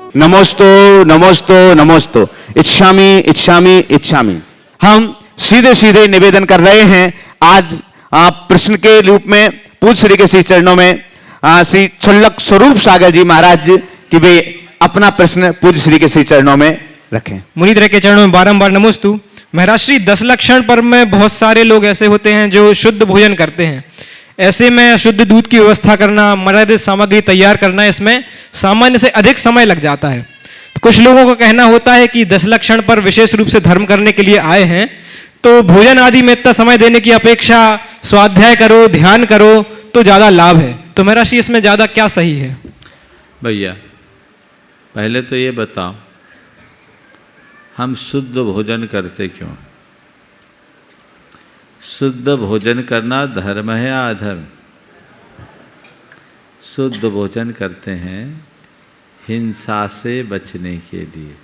नमोस्तु नमोस्तु नमोस्तु, इच्छामि इच्छामि इच्छामि। हम सीधे सीधे निवेदन कर रहे हैं आज प्रश्न के रूप में पूज्य श्री के श्री चरणों में श्री छल्लक स्वरूप सागर जी महाराज जी कि वे अपना प्रश्न पूज्य श्री के श्री चरणों में रखें। मुनीन्द्र के चरणों में बारंबार नमोस्तु। महाराज श्री 10 लक्षण पर्व में बहुत सारे लोग ऐसे होते हैं जो शुद्ध भोजन करते हैं। ऐसे में शुद्ध दूध की व्यवस्था करना, मर्यादित सामग्री तैयार करना, इसमें सामान्य से अधिक समय लग जाता है। तो कुछ लोगों का कहना होता है कि 10 लक्षण पर विशेष रूप से धर्म करने के लिए आए हैं, तो भोजन आदि में इतना समय देने की अपेक्षा स्वाध्याय करो, ध्यान करो तो ज़्यादा लाभ है। तो महाराज श्री इसमें ज़्यादा क्या सही है? भैया पहले तो ये बताओ, हम शुद्ध भोजन करते क्यों? शुद्ध भोजन करना धर्म है या अधर्म? शुद्ध भोजन करते हैं हिंसा से बचने के लिए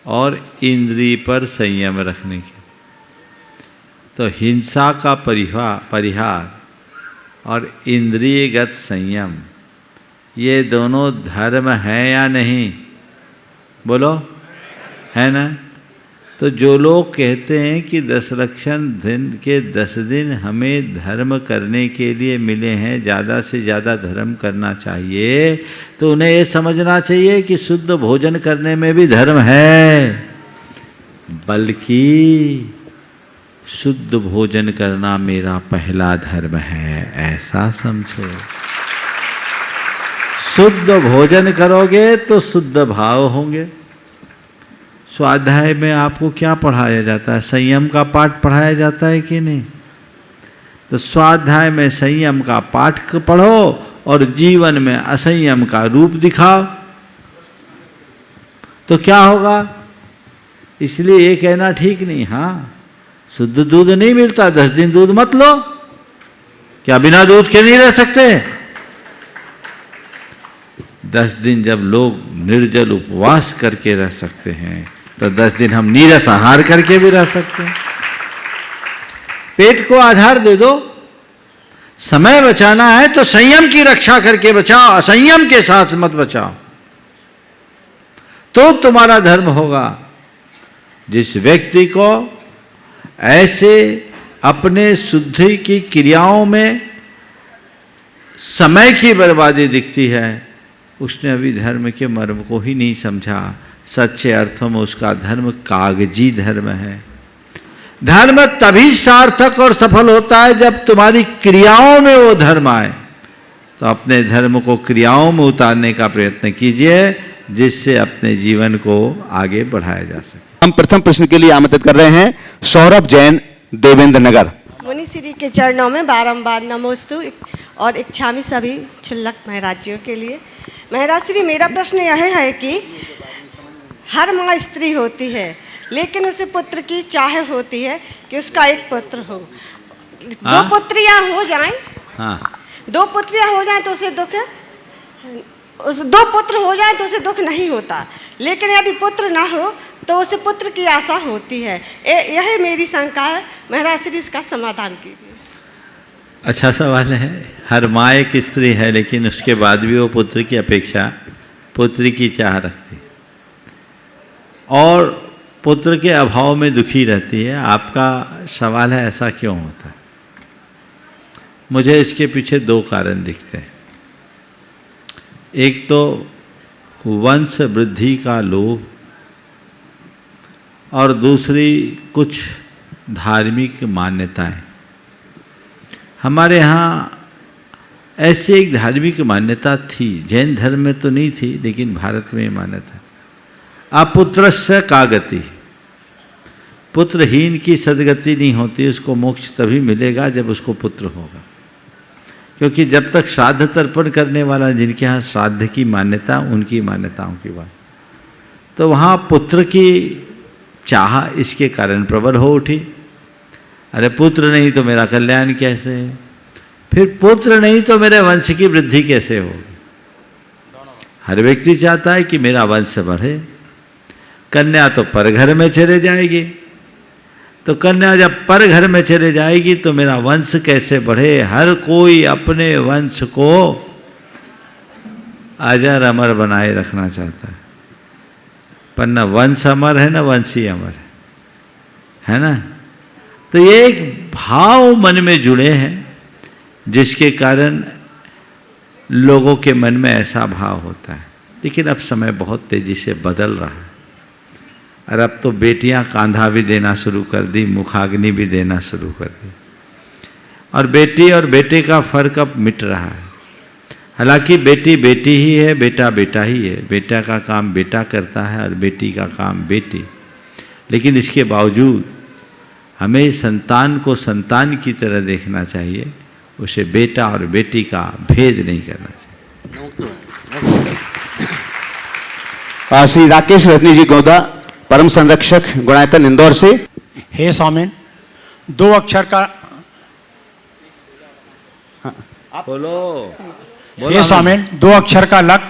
और इंद्रिय पर संयम रखने के। तो हिंसा का परिहार और इंद्रियगत संयम, ये दोनों धर्म है या नहीं? बोलो, है ना? तो जो लोग कहते हैं कि 10 लक्षण दिन के 10 दिन हमें धर्म करने के लिए मिले हैं, ज़्यादा से ज़्यादा धर्म करना चाहिए, तो उन्हें ये समझना चाहिए कि शुद्ध भोजन करने में भी धर्म है, बल्कि शुद्ध भोजन करना मेरा पहला धर्म है, ऐसा समझो। शुद्ध भोजन करोगे तो शुद्ध भाव होंगे। स्वाध्याय में आपको क्या पढ़ाया जाता है? संयम का पाठ पढ़ाया जाता है कि नहीं? तो स्वाध्याय में संयम का पाठ पढ़ो और जीवन में असंयम का रूप दिखाओ, तो क्या होगा? इसलिए ये कहना ठीक नहीं। हाँ, शुद्ध दूध नहीं मिलता, 10 दिन दूध मत लो। क्या बिना दूध के नहीं रह सकते? 10 दिन जब लोग निर्जल उपवास करके रह सकते हैं, तो 10 दिन हम नीरस आहार करके भी रह सकते हैं। पेट को आधार दे दो। समय बचाना है तो संयम की रक्षा करके बचाओ, असंयम के साथ मत बचाओ, तो तुम्हारा धर्म होगा। जिस व्यक्ति को ऐसे अपने शुद्धि की क्रियाओं में समय की बर्बादी दिखती है, उसने अभी धर्म के मर्म को ही नहीं समझा। सच्चे अर्थों में उसका धर्म कागजी धर्म है। धर्म तभी सार्थक और सफल होता है जब तुम्हारी क्रियाओं में वो धर्म आए। तो अपने धर्म को क्रियाओं में उतारने का प्रयत्न कीजिए, जिससे अपने जीवन को आगे बढ़ाया जा सके। हम प्रथम प्रश्न के लिए आमंत्रित कर रहे हैं सौरभ जैन, देवेंद्र नगर। मुनि श्री के चरणों में बारंबार नमोस्तु और इच्छामि सभी छल्लक महाराजियों के लिए। महाराज श्री, मेरा प्रश्न यह है कि हर माँ स्त्री होती है, लेकिन उसे पुत्र की चाह होती है कि उसका एक पुत्र हो। दो पुत्रियां हो जाएं, दो पुत्रियां हो जाएं तो उसे दुख, दो पुत्र हो जाएं तो उसे दुख नहीं होता, लेकिन यदि पुत्र ना हो तो उसे पुत्र की आशा होती है। यह मेरी शंका है। महाराज श्री, इसका समाधान कीजिए। अच्छा सवाल है। हर माँ एक स्त्री है, लेकिन उसके बाद भी वो पुत्र की अपेक्षा, पुत्री की चाह रखती है और पुत्र के अभाव में दुखी रहती है। आपका सवाल है ऐसा क्यों होता है? मुझे इसके पीछे 2 कारण दिखते हैं। एक तो वंश वृद्धि का लोभ, और दूसरी कुछ धार्मिक मान्यताएं। हमारे यहाँ ऐसी एक धार्मिक मान्यता थी, जैन धर्म में तो नहीं थी, लेकिन भारत में मान्यता, अपुत्रस्य का गति, पुत्रहीन की सदगति नहीं होती। उसको मोक्ष तभी मिलेगा जब उसको पुत्र होगा। क्योंकि जब तक श्राद्ध तर्पण करने वाला, जिनके यहाँ श्राद्ध की मान्यता, उनकी मान्यताओं की बात, तो वहाँ पुत्र की चाह इसके कारण प्रबल हो उठी। अरे पुत्र नहीं तो मेरा कल्याण कैसे, फिर पुत्र नहीं तो मेरे वंश की वृद्धि कैसे होगी? हर व्यक्ति चाहता है कि मेरा वंश बढ़े। कन्या तो पर घर में चले जाएगी, तो कन्या जब पर घर में चले जाएगी तो मेरा वंश कैसे बढ़े? हर कोई अपने वंश को अजर अमर बनाए रखना चाहता है, पर न वंश अमर है न वंशी अमर है ना। तो ये एक भाव मन में जुड़े हैं जिसके कारण लोगों के मन में ऐसा भाव होता है। लेकिन अब समय बहुत तेजी से बदल रहा है और अब तो बेटियां कांधा भी देना शुरू कर दी, मुखाग्नि भी देना शुरू कर दी, और बेटी और बेटे का फर्क अब मिट रहा है। हालांकि बेटी बेटी ही है, बेटा बेटा ही है, बेटा का काम बेटा करता है और बेटी का काम बेटी। लेकिन इसके बावजूद हमें संतान को संतान की तरह देखना चाहिए, उसे बेटा और बेटी का भेद नहीं करना चाहिए। श्री राकेश रजनी जी गोदा, परम संरक्षक गुणायतन इंदौर से। हे स्वामिन, 2 अक्षर का बोलो। हे स्वामिन, 2 अक्षर का लक,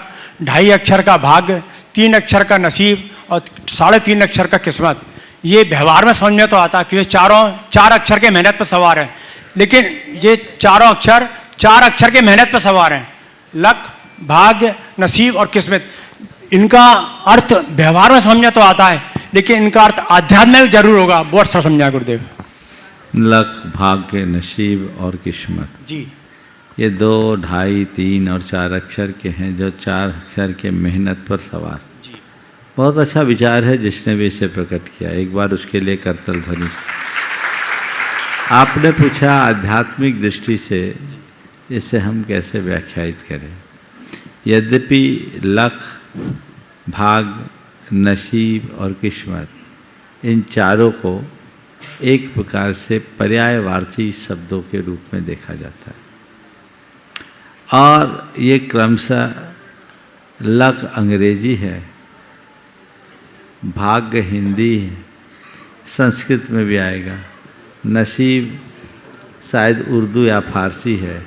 2.5 अक्षर का भाग्य, 3 अक्षर का नसीब और 3.5 अक्षर का किस्मत। ये व्यवहार में समझ में तो आता कि ये 4 अक्षर के मेहनत पर सवार है, लेकिन ये चारों अक्षर 4 अक्षर के मेहनत पर सवार हैं। लक, भाग्य, नसीब और किस्मत, इनका अर्थ व्यवहार में समझ में तो आता है, लेकिन इनका अर्थ आध्यात्म में जरूर होगा। बहुत सर समझा गुरुदेव। लक, भाग्य, नसीब और किस्मत जी, ये 2, 2.5, 3 और 4 अक्षर के हैं, जो 4 अक्षर के मेहनत पर सवार। बहुत अच्छा विचार है जिसने भी इसे प्रकट किया, एक बार उसके लिए करतल ध्वनि। आपने पूछा आध्यात्मिक दृष्टि से इसे हम कैसे व्याख्यायित करें। यद्यपि लक, भाग, नसीब और किस्मत, इन चारों को एक प्रकार से पर्यायवाची शब्दों के रूप में देखा जाता है, और ये क्रमशः लक अंग्रेजी है, भाग्य हिंदी है, संस्कृत में भी आएगा, नसीब शायद उर्दू या फारसी है,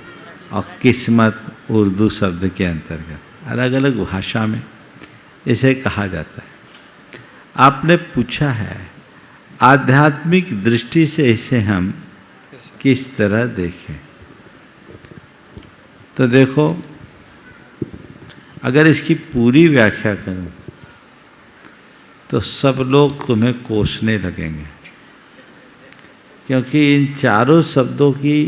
और किस्मत उर्दू शब्द के अंतर्गत अलग अलग भाषा में इसे कहा जाता है। आपने पूछा है आध्यात्मिक दृष्टि से इसे हम किस तरह देखें। तो देखो, अगर इसकी पूरी व्याख्या करूं तो सब लोग तुम्हें कोसने लगेंगे, क्योंकि इन चारों शब्दों की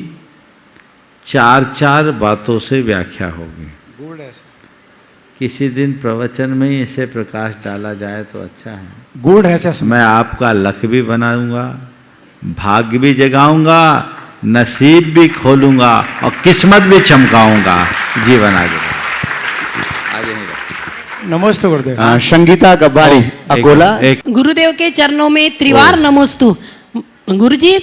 4 बातों से व्याख्या होगी। किसी दिन प्रवचन में ही इसे प्रकाश डाला जाए तो अच्छा है। गूढ़ है सर। मैं आपका लक भी बनाऊंगा, भाग्य भी जगाऊंगा, नसीब भी खोलूंगा और किस्मत भी चमकाऊंगा। जीवन आगे नमस्ते गुरुदेव। संगीता कब्बाड़ी, अकोला। गुरुदेव के चरणों में त्रिवार नमोस्तु। गुरुजी,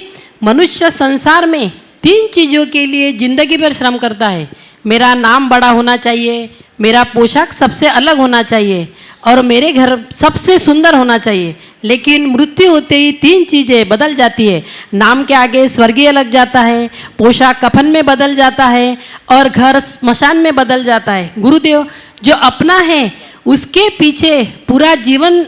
मनुष्य संसार में 3 चीजों के लिए जिंदगी भर श्रम करता है। मेरा नाम बड़ा होना चाहिए, मेरा पोशाक सबसे अलग होना चाहिए और मेरे घर सबसे सुंदर होना चाहिए। लेकिन मृत्यु होते ही 3 चीजें बदल जाती है। नाम के आगे स्वर्गीय लग जाता है, पोशाक कफन में बदल जाता है और घर स्मशान में बदल जाता है। गुरुदेव, जो अपना है उसके पीछे पूरा जीवन,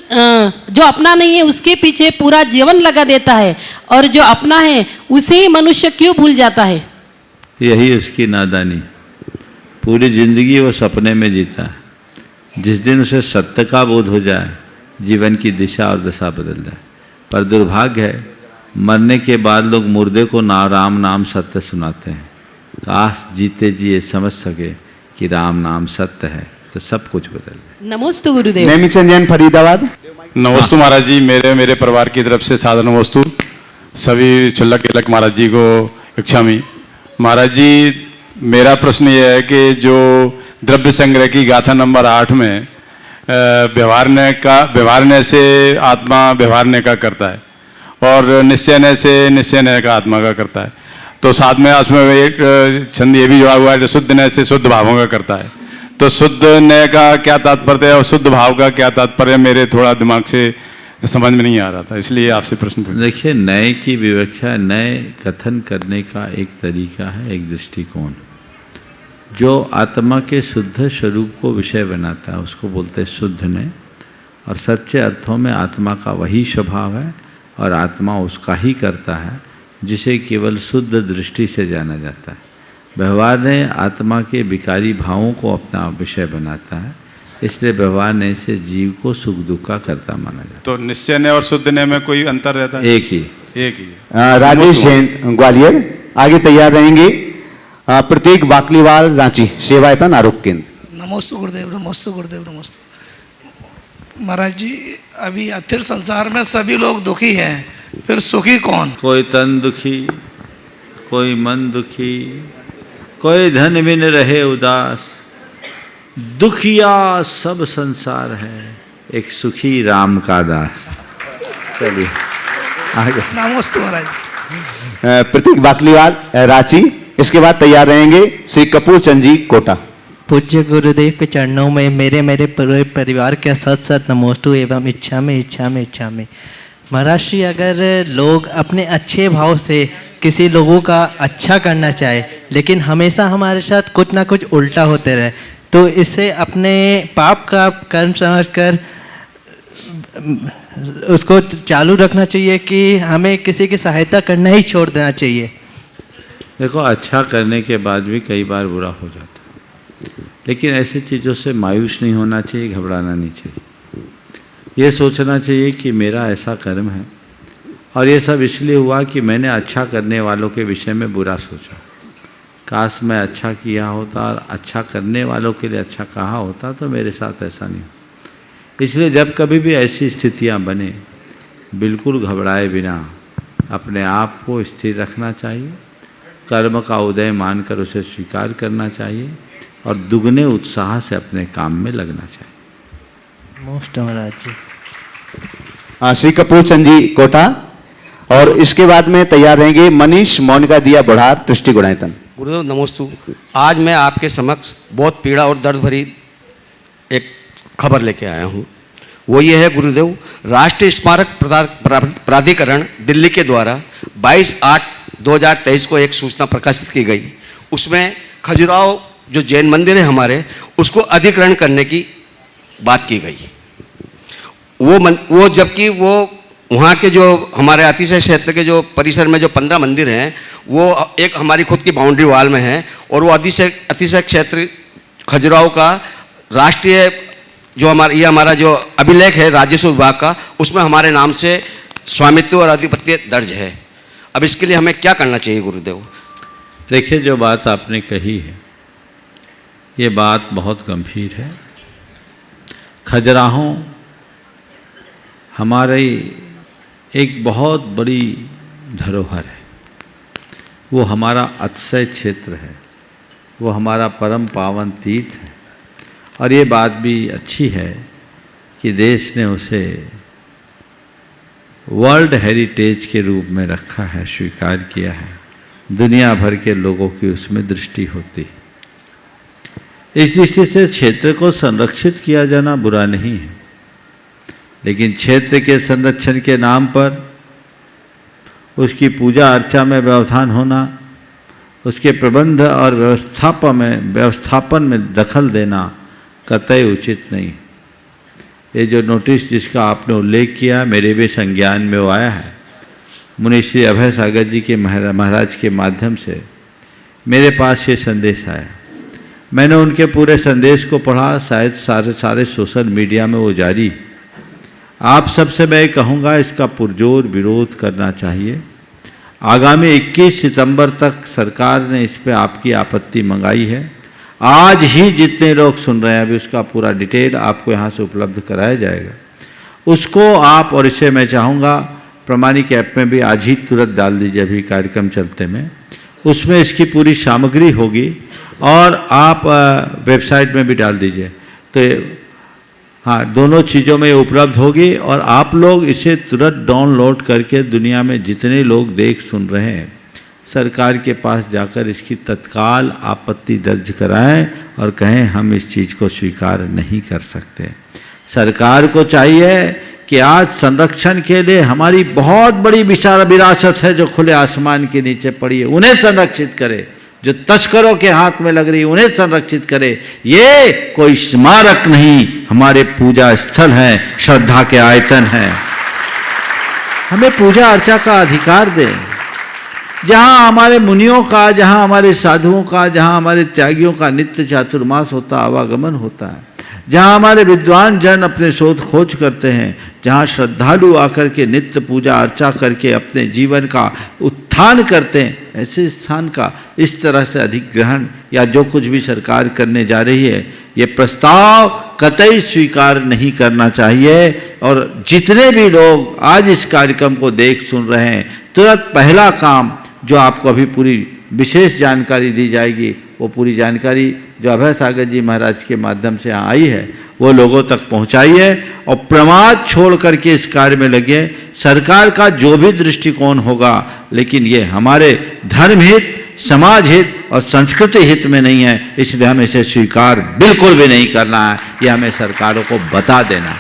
जो अपना नहीं है उसके पीछे पूरा जीवन लगा देता है, और जो अपना है उसे ही मनुष्य क्यों भूल जाता है? यही उसकी नादानी। पूरी जिंदगी वो सपने में जीता। जिस दिन उसे सत्य का बोध हो जाए, जीवन की दिशा और दशा बदल जाए। पर दुर्भाग्य है, मरने के बाद लोग मुर्दे को राम नाम सत्य सुनाते हैं। काश जीते जी ये समझ सके कि राम नाम सत्य है तो सब कुछ बदल जाए। नमोस्तु गुरुदेव। नेमी चंदन, फरीदाबाद। नमस्तु महाराज जी, मेरे परिवार की तरफ से सादर नमस्तु। सभी चुल्लक केलक महाराज जी को इच्छामी। महाराज जी, मेरा प्रश्न ये है कि जो द्रव्य संग्रह की गाथा नंबर 8 में व्यवहारने से आत्मा व्यवहारने का करता है और निश्चयने से निश्चयने का आत्मा का करता है। तो साथ में उसमें एक छंद ये भी जुड़ा हुआ है जो शुद्ध नय से शुद्ध भावों का करता है। तो शुद्ध नय का क्या तात्पर्य है और शुद्ध भाव का क्या तात्पर्य, मेरे थोड़ा दिमाग से समझ में नहीं आ रहा था, इसलिए आपसे प्रश्न पूछा। देखिए, नए की विवक्षा, नए कथन करने का एक तरीका है, एक दृष्टिकोण। जो आत्मा के शुद्ध स्वरूप को विषय बनाता है उसको बोलते हैं शुद्ध नय, और सच्चे अर्थों में आत्मा का वही स्वभाव है और आत्मा उसका ही करता है जिसे केवल शुद्ध दृष्टि से जाना जाता है। व्यवहार ने आत्मा के विकारी भावों को अपना विषय बनाता है, इसलिए व्यवहार ने से जीव को सुख दुख का कर्ता माना जाता तो निश्चय ने और शुद्ध ने में कोई अंतर रहता है। है? एक ही। एक ही है। राजेश जैन ग्वालियर आगे तैयार रहेंगे। प्रतीक वाकलीवाल रांची सेवायतन आरोग्य केंद्र। नमोस्तु गुरुदेव, नमोस्तु गुरुदेव, नमोस्तु महाराज जी। अभी अथिर संसार में सभी लोग दुखी हैं, फिर सुखी कौन? कोई तन दुखी, कोई मन दुखी, कोई धन बिन रहे उदास, दुखिया सब संसार है, एक सुखी राम का दास। चलिए आगे। नमोस्तु महाराज। प्रतीक वाकलीवाल रांची, इसके बाद तैयार रहेंगे श्री कपूर चंद जी कोटा। पूज्य गुरुदेव के चरणों में मेरे पूरे परिवार के सत सत नमोस्तु एवं इच्छा में महाराज श्री, अगर लोग अपने अच्छे भाव से किसी लोगों का अच्छा करना चाहे लेकिन हमेशा हमारे साथ कुछ ना कुछ उल्टा होते रहे, तो इससे अपने पाप का कर्म समझकर उसको चालू रखना चाहिए कि हमें किसी की सहायता करना ही छोड़ देना चाहिए? देखो, अच्छा करने के बाद भी कई बार बुरा हो जाता है, लेकिन ऐसी चीज़ों से मायूस नहीं होना चाहिए, घबराना नहीं चाहिए। ये सोचना चाहिए कि मेरा ऐसा कर्म है और ये सब इसलिए हुआ कि मैंने अच्छा करने वालों के विषय में बुरा सोचा। काश मैं अच्छा किया होता और अच्छा करने वालों के लिए अच्छा कहा होता तो मेरे साथ ऐसा नहीं होता। इसलिए जब कभी भी ऐसी स्थितियां बने, बिल्कुल घबराए बिना अपने आप को स्थिर रखना चाहिए, कर्म का उदय मानकर उसे स्वीकार करना चाहिए और दुगने उत्साह से अपने काम में लगना चाहिए। मोस्ट महाराज जी। श्री कपूर चंद जी कोटा, और इसके बाद में तैयार रहेंगे मनीष मोनिका दिया बुढ़ार दृष्टि गुणायतन। गुरुदेव नमोस्तु। आज मैं आपके समक्ष बहुत पीड़ा और दर्द भरी एक खबर लेके आया हूँ। वो ये है गुरुदेव, राष्ट्रीय स्मारक प्राधिकरण दिल्ली के द्वारा 22/8/2023 को एक सूचना प्रकाशित की गई। उसमें खजुराहो जो जैन मंदिर है हमारे, उसको अधिग्रहण करने की बात की गई। वो जबकि वो वहाँ के जो हमारे अतिशय क्षेत्र के जो परिसर में जो 15 मंदिर हैं, वो एक हमारी खुद की बाउंड्री वाल में है, और वो अतिशय क्षेत्र खजुराहो का राष्ट्रीय जो हमारा जो अभिलेख है राजस्व विभाग का, उसमें हमारे नाम से स्वामित्व और आधिपत्य दर्ज है। अब इसके लिए हमें क्या करना चाहिए गुरुदेव? देखिए, जो बात आपने कही है ये बात बहुत गंभीर है। खजुराहो हमारी एक बहुत बड़ी धरोहर है, वो हमारा अतिशय क्षेत्र है, वो हमारा परम पावन तीर्थ है, और ये बात भी अच्छी है कि देश ने उसे वर्ल्ड हेरिटेज के रूप में रखा है, स्वीकार किया है। दुनिया भर के लोगों की उसमें दृष्टि होती है। इस दृष्टि से क्षेत्र को संरक्षित किया जाना बुरा नहीं है, लेकिन क्षेत्र के संरक्षण के नाम पर उसकी पूजा अर्चा में व्यवधान होना, उसके प्रबंध और व्यवस्थापन में दखल देना कतई उचित नहीं। ये जो नोटिस जिसका आपने उल्लेख किया, मेरे भी संज्ञान में वो आया है। मुनि श्री अभय सागर जी के महाराज के माध्यम से मेरे पास ये संदेश आया। मैंने उनके पूरे संदेश को पढ़ा, शायद सारे सोशल मीडिया में वो जारी। आप सबसे मैं कहूँगा, इसका पुरजोर विरोध करना चाहिए। आगामी 21 सितंबर तक सरकार ने इस पर आपकी आपत्ति मंगाई है। आज ही जितने लोग सुन रहे हैं, अभी उसका पूरा डिटेल आपको यहाँ से उपलब्ध कराया जाएगा, उसको आप, और इसे मैं चाहूँगा प्रमाणिक ऐप में भी आज ही तुरंत डाल दीजिए, अभी कार्यक्रम चलते में उसमें इसकी पूरी सामग्री होगी, और आप वेबसाइट में भी डाल दीजिए। तो हाँ, दोनों चीज़ों में उपलब्ध होगी, और आप लोग इसे तुरंत डाउनलोड करके दुनिया में जितने लोग देख सुन रहे हैं, सरकार के पास जाकर इसकी तत्काल आपत्ति दर्ज कराएं और कहें हम इस चीज़ को स्वीकार नहीं कर सकते। सरकार को चाहिए कि आज संरक्षण के लिए हमारी बहुत बड़ी विरासत है जो खुले आसमान के नीचे पड़ी है, उन्हें संरक्षित करे। जो तस्करों के हाथ में लग रही है उन्हें संरक्षित करे। ये कोई स्मारक नहीं, हमारे पूजा स्थल है, श्रद्धा के आयतन है। हमें पूजा अर्चा का अधिकार दें। जहाँ हमारे मुनियों का, जहाँ हमारे साधुओं का, जहाँ हमारे त्यागियों का नित्य चातुर्मास होता, आवागमन होता है, जहाँ हमारे विद्वान जन अपने शोध खोज करते हैं, जहाँ श्रद्धालु आकर के नित्य पूजा अर्चा करके अपने जीवन का उत्थान करते हैं, ऐसे स्थान का इस तरह से अधिग्रहण या जो कुछ भी सरकार करने जा रही है, ये प्रस्ताव कतई स्वीकार नहीं करना चाहिए। और जितने भी लोग आज इस कार्यक्रम को देख सुन रहे हैं, तुरंत पहला काम जो आपको अभी पूरी विशेष जानकारी दी जाएगी, वो पूरी जानकारी जो अभय सागर जी महाराज के माध्यम से यहाँ आई है वो लोगों तक पहुँचाइए और प्रमाद छोड़ करके इस कार्य में लगे। सरकार का जो भी दृष्टिकोण होगा, लेकिन ये हमारे धर्म हित, समाज हित और संस्कृति हित में नहीं है, इसलिए हमें इसे स्वीकार बिल्कुल भी नहीं करना है। ये हमें सरकारों को बता देना।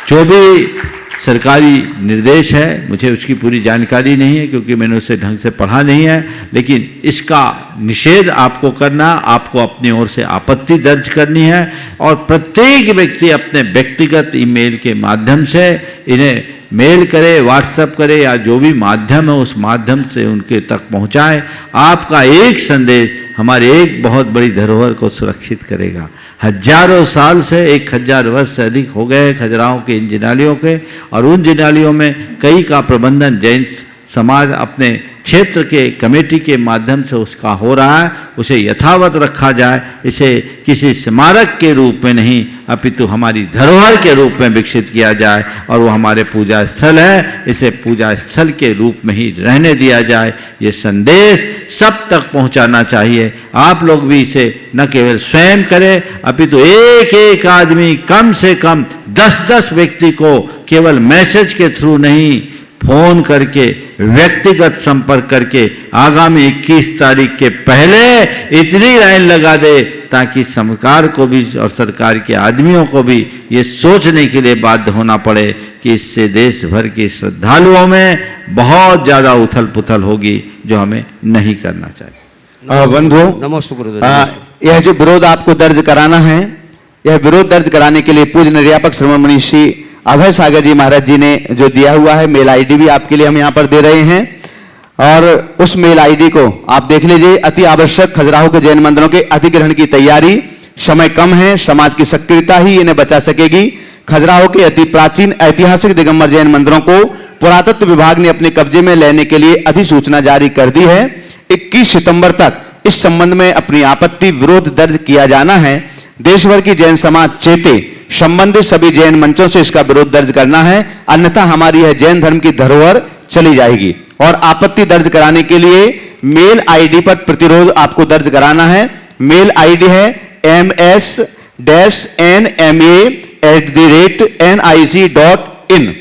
जो भी सरकारी निर्देश है, मुझे उसकी पूरी जानकारी नहीं है क्योंकि मैंने उसे ढंग से पढ़ा नहीं है, लेकिन इसका निषेध आपको करना, आपको अपनी ओर से आपत्ति दर्ज करनी है और प्रत्येक व्यक्ति अपने व्यक्तिगत ईमेल के माध्यम से इन्हें मेल करे, व्हाट्सएप करे या जो भी माध्यम है उस माध्यम से उनके तक पहुंचाए। आपका एक संदेश हमारे एक बहुत बड़ी धरोहर को सुरक्षित करेगा। हजारों साल से 1000 वर्ष से अधिक हो गए खजुराहो के इन जिनालियों के, और उन जिनालियों में कई का प्रबंधन जैन समाज अपने क्षेत्र के कमेटी के माध्यम से उसका हो रहा है। उसे यथावत रखा जाए, इसे किसी स्मारक के रूप में नहीं अपितु हमारी धरोहर के रूप में विकसित किया जाए और वो हमारे पूजा स्थल है, इसे पूजा स्थल के रूप में ही रहने दिया जाए। ये संदेश सब तक पहुंचाना चाहिए। आप लोग भी इसे न केवल स्वयं करें अपितु एक एक आदमी, कम से कम 10-10 व्यक्ति को केवल मैसेज के थ्रू नहीं, फोन करके, व्यक्तिगत संपर्क करके आगामी 21 तारीख के पहले इतनी लाइन लगा दे ताकि सरकार को भी और सरकार के आदमियों को भी ये सोचने के लिए बाध्य होना पड़े कि इससे देश भर के श्रद्धालुओं में बहुत ज़्यादा उथल पुथल होगी, जो हमें नहीं करना चाहिए। बंधुओं, नमस्ते गुरुदेव। यह जो विरोध आपको दर्ज कराना है, यह विरोध दर्ज कराने के लिए पूज्य निर्यापक श्रवण मणि श्री अभय सागर जी महाराज जी ने जो दिया हुआ है मेल आईडी भी आपके लिए हम यहाँ पर दे रहे हैं, और उस मेल आईडी को आप देख लीजिए। अति आवश्यक खजुराहो के जैन मंदिरों के अधिग्रहण की तैयारी, समय कम है, समाज की सक्रियता ही इन्हें बचा सकेगी। खजुराहो के अति प्राचीन ऐतिहासिक दिगंबर जैन मंदिरों को पुरातत्व विभाग ने अपने कब्जे में लेने के लिए अधिसूचना जारी कर दी है। 21 सितंबर तक इस संबंध में अपनी आपत्ति विरोध दर्ज किया जाना है। देश भर की जैन समाज चेते, संबंधित सभी जैन मंचों से इसका विरोध दर्ज करना है, अन्यथा हमारी यह जैन धर्म की धरोहर चली जाएगी। और आपत्ति दर्ज कराने के लिए मेल आईडी पर प्रतिरोध आपको दर्ज कराना है। मेल आईडी है ms-nma@nic.in।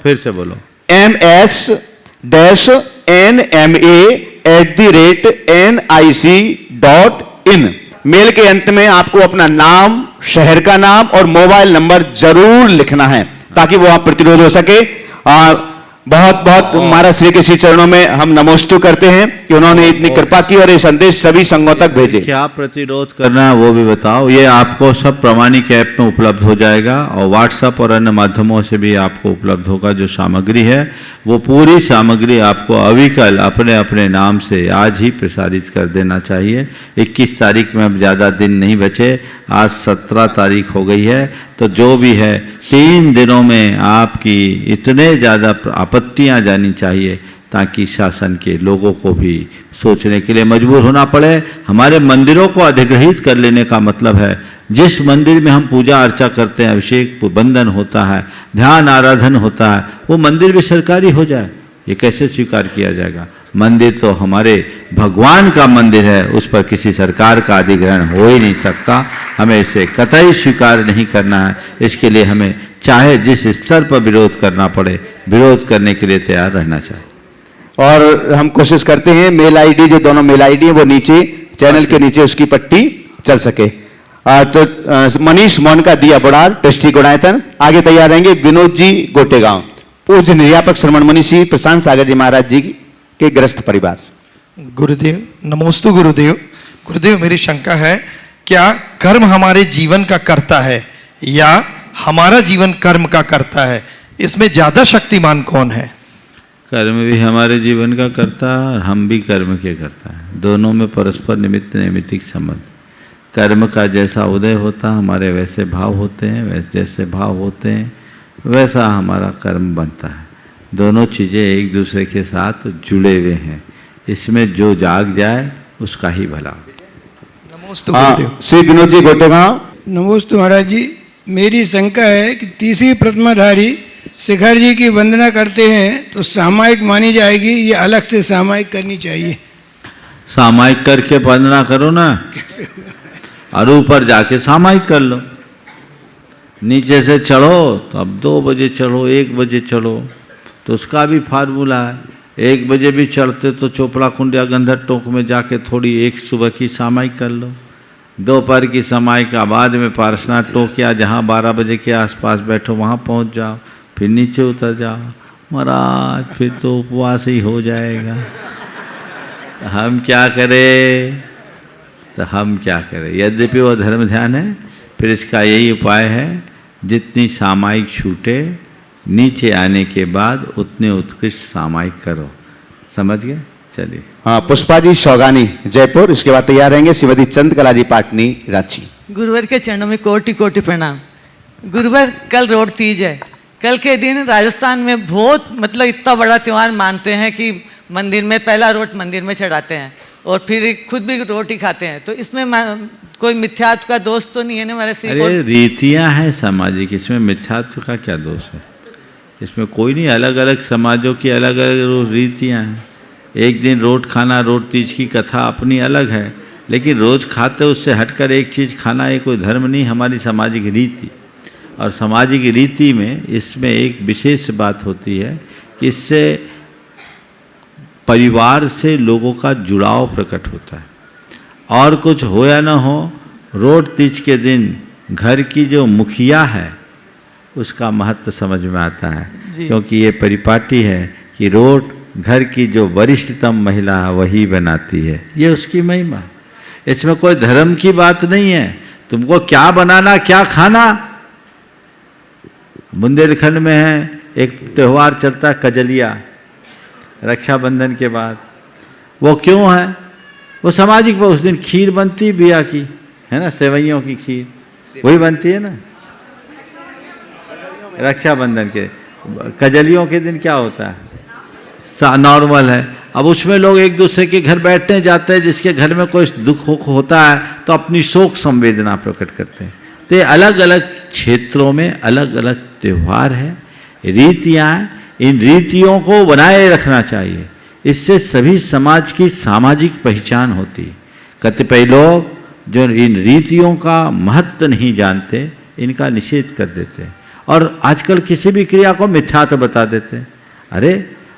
फिर से बोलो ms-nma@nic.in। मेल के अंत में आपको अपना नाम, शहर का नाम और मोबाइल नंबर जरूर लिखना है ताकि वो आप प्रतिरोध हो सके। और बहुत बहुत महाराज श्री के श्री चरणों में हम नमोस्तु करते हैं कि उन्होंने इतनी कृपा की और ये संदेश सभी संघों तक भेजे। क्या प्रतिरोध करना है वो भी बताओ। ये आपको सब प्रमाणिक ऐप में उपलब्ध हो जाएगा और व्हाट्सएप और अन्य माध्यमों से भी आपको उपलब्ध होगा। जो सामग्री है वो पूरी सामग्री आपको अविकल अपने अपने नाम से आज ही प्रसारित कर देना चाहिए। 21 तारीख में अब ज़्यादा दिन नहीं बचे, आज 17 तारीख हो गई है, तो जो भी है 3 दिनों में आपकी इतने ज़्यादा आपत्तियां जानी चाहिए ताकि शासन के लोगों को भी सोचने के लिए मजबूर होना पड़े। हमारे मंदिरों को अधिग्रहित कर लेने का मतलब है जिस मंदिर में हम पूजा अर्चा करते हैं, अभिषेक बंदन होता है, ध्यान आराधन होता है, वो मंदिर भी सरकारी हो जाए, ये कैसे स्वीकार किया जाएगा। मंदिर तो हमारे भगवान का मंदिर है, उस पर किसी सरकार का अधिग्रहण हो ही नहीं सकता। हमें इसे कतई स्वीकार नहीं करना है। इसके लिए हमें चाहे जिस स्तर पर विरोध करना पड़े, विरोध करने के लिए तैयार रहना चाहिए। और हम कोशिश करते हैं मेल आईडी, जो दोनों मेल आईडी है वो नीचे चैनल के नीचे उसकी पट्टी चल सके। तो मनीष मोहन का दिया बुढ़ार, ट्रस्टी गुणायतन। आगे तैयार रहेंगे विनोद जी गोटेगांव, पूज्य निर्यापक श्रवण मणि श्री प्रशांत सागर जी महाराज जी के ग्रस्त परिवार। गुरुदेव नमोस्तु गुरुदेव। गुरुदेव मेरी शंका है, क्या कर्म हमारे जीवन का करता है या हमारा जीवन कर्म का करता है? इसमें ज्यादा शक्तिमान कौन है? कर्म भी हमारे जीवन का करता है और हम भी कर्म के करता है। दोनों में परस्पर निमित्त नैमित्तिक संबंध। कर्म का जैसा उदय होता हमारे वैसे भाव होते हैं, वैसे जैसे भाव होते हैं वैसा हमारा कर्म बनता है। दोनों चीज़ें एक दूसरे के साथ जुड़े हुए हैं। इसमें जो जाग जाए उसका ही भला। नमोस्तु गुरुदेव। हाँ, श्री विनोद जी गोटेगांव। नमोस्तु महाराज जी, मेरी शंका है कि तीसरी प्रतिमाधारी शिखर जी की वंदना करते हैं तो सामायिक मानी जाएगी या अलग से सामायिक करनी चाहिए? सामायिक करके वंदना करो ना, और ऊपर जाके सामायिक कर लो। नीचे से चढ़ो तो अब 2 बजे चढ़ो, 1 बजे चढ़ो, तो उसका भी फार्मूला है। 1 बजे भी चढ़ते तो चोपड़ा कुंड या गंधर टोक में जाके थोड़ी एक सुबह की सामायिक कर लो। दोपहर की सामायिक का बाद में पारसनाथ टोक या जहाँ 12 बजे के आसपास बैठो वहाँ पहुँच जाओ, फिर नीचे उतर जाओ। महाराज फिर तो उपवास ही हो जाएगा। तो हम क्या करें? यद्यपि वो धर्म ध्यान है, फिर इसका यही उपाय है, जितनी सामायिक छूटे नीचे आने के बाद उतने उत्कृष्ट सामायिक करो। समझ गए? चलिए। हाँ, पुष्पा जी शौगानी जयपुर। इसके बाद तैयार रहेंगे श्रीमती चंद्रकला जी पाटनी रांची। गुरुवर के चरणों में कोटि कोटि प्रणाम। गुरुवर, कल रोड तीज है। कल के दिन राजस्थान में बहुत मतलब इतना बड़ा त्यौहार मानते हैं कि मंदिर में पहला रोट मंदिर में चढ़ाते हैं और फिर खुद भी रोटी खाते हैं। तो इसमें कोई मिथ्यात्व का दोष तो नहीं है ना हमारे? अरे रीतियाँ हैं सामाजिक, इसमें मिथ्यात्व का क्या दोष है? इसमें कोई नहीं। अलग अलग समाजों की अलग अलग रीतियाँ हैं। एक दिन रोट खाना, रोट तीज की कथा अपनी अलग है, लेकिन रोज़ खाते उससे हटकर एक चीज़ खाना ये कोई धर्म नहीं, हमारी सामाजिक रीति। और सामाजिक रीति में इसमें एक विशेष बात होती है कि इससे परिवार से लोगों का जुड़ाव प्रकट होता है। और कुछ हो या ना हो, रोट तीज के दिन घर की जो मुखिया है उसका महत्व समझ में आता है, क्योंकि ये परिपाटी है कि रोट घर की जो वरिष्ठतम महिला है वही बनाती है। ये उसकी महिमा। इसमें कोई धर्म की बात नहीं है। तुमको क्या बनाना, क्या खाना। बुंदेलखंड में है एक त्यौहार चलता है कजलिया, रक्षाबंधन के बाद। वो क्यों है? वो सामाजिक, वो उस दिन खीर बनती बिया की, है ना, सेवइयों की खीर वही बनती है ना रक्षाबंधन के। कजलियों के दिन क्या होता है? नॉर्मल है। अब उसमें लोग एक दूसरे के घर बैठने जाते हैं, जिसके घर में कोई दुख होता है तो अपनी शोक संवेदना प्रकट करते हैं। तो ये अलग अलग क्षेत्रों में अलग अलग त्यौहार है, रीतियाँ हैं। इन रीतियों को बनाए रखना चाहिए। इससे सभी समाज की सामाजिक पहचान होती है। कतिपय लोग जो इन रीतियों का महत्व नहीं जानते, इनका निषेध कर देते हैं और आजकल किसी भी क्रिया को मिथ्यात्व बता देते हैं। अरे